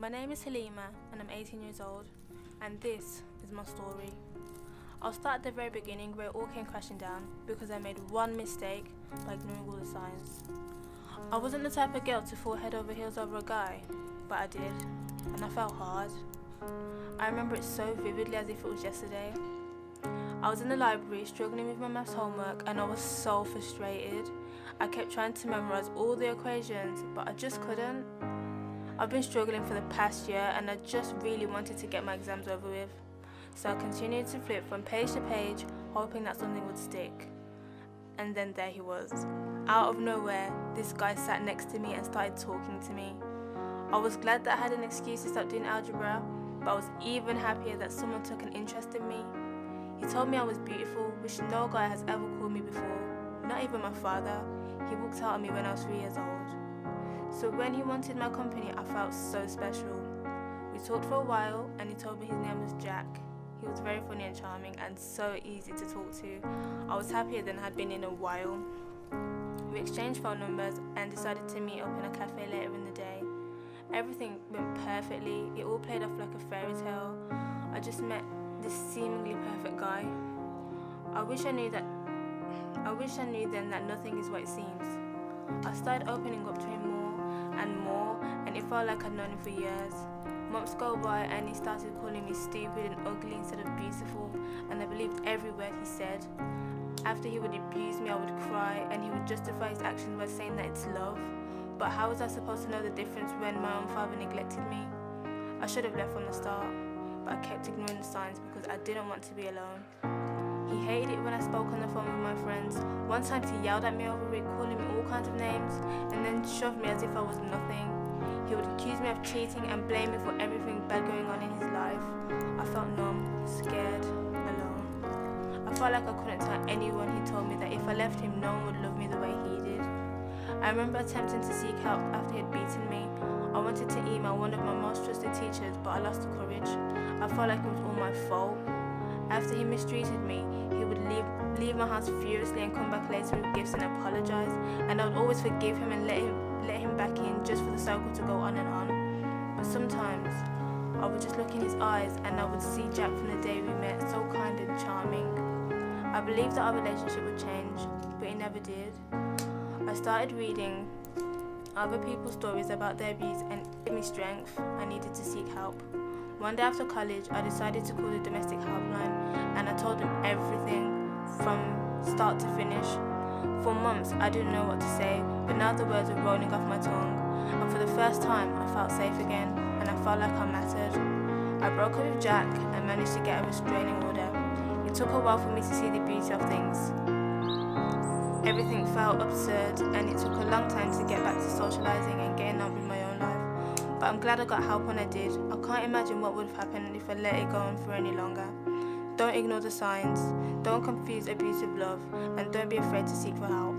My name is Halima and I'm 18 years old, and this is my story. I'll start at the very beginning where it all came crashing down because I made one mistake by ignoring all the signs. I wasn't the type of girl to fall head over heels over a guy, but I did, and I felt hard. I remember it so vividly as if it was yesterday. I was in the library struggling with my maths homework and I was so frustrated. I kept trying to memorise all the equations, but I just couldn't. I've been struggling for the past year and I just really wanted to get my exams over with. So I continued to flip from page to page, hoping that something would stick. And then there he was. Out of nowhere, this guy sat next to me and started talking to me. I was glad that I had an excuse to stop doing algebra, but I was even happier that someone took an interest in me. He told me I was beautiful, which no guy has ever called me before, not even my father. He walked out on me when I was 3 years old. So when he wanted my company, I felt so special. We talked for a while and he told me his name was Jack. He was very funny and charming and so easy to talk to. I was happier than I had been in a while. We exchanged phone numbers and decided to meet up in a cafe later in the day. Everything went perfectly. It all played off like a fairy tale. I just met this seemingly perfect guy. I wish I knew then that nothing is what it seems. I started opening up to him more, and it felt like I'd known him for years. Months go by and he started calling me stupid and ugly instead of beautiful, and I believed every word he said. After he would abuse me, I would cry, and he would justify his actions by saying that it's love. But how was I supposed to know the difference when my own father neglected me? I should have left from the start, but I kept ignoring the signs because I didn't want to be alone. He hated it when I spoke on the phone with my friends. One time he yelled at me over it, calling me all kinds of names, and then shoved me as if I was nothing. He would accuse me of cheating and blame me for everything bad going on in his life. I felt numb, scared, alone. I felt like I couldn't tell anyone. He told me that if I left him, no one would love me the way he did. I remember attempting to seek help after he had beaten me. I wanted to email one of my most trusted teachers, but I lost the courage. I felt like it was all my fault. After he mistreated me, he would leave my house furiously and come back later with gifts and apologise, and I would always forgive him and let him back in just for the cycle to go on and on. But sometimes I would just look in his eyes and I would see Jack from the day we met, so kind and charming. I believed that our relationship would change, but it never did. I started reading other people's stories about their abuse and it gave me strength. I needed to seek help. One day after college, I decided to call the domestic helpline and I told them everything from start to finish. For months, I didn't know what to say, but now the words were rolling off my tongue. And for the first time, I felt safe again and I felt like I mattered. I broke up with Jack and managed to get a restraining order. It took a while for me to see the beauty of things. Everything felt absurd and it took a long time to get back to socialising and getting on with my own life. But I'm glad I got help when I did. I can't imagine what would have happened if I let it go on for any longer. Don't ignore the signs, don't confuse abusive love, and don't be afraid to seek for help.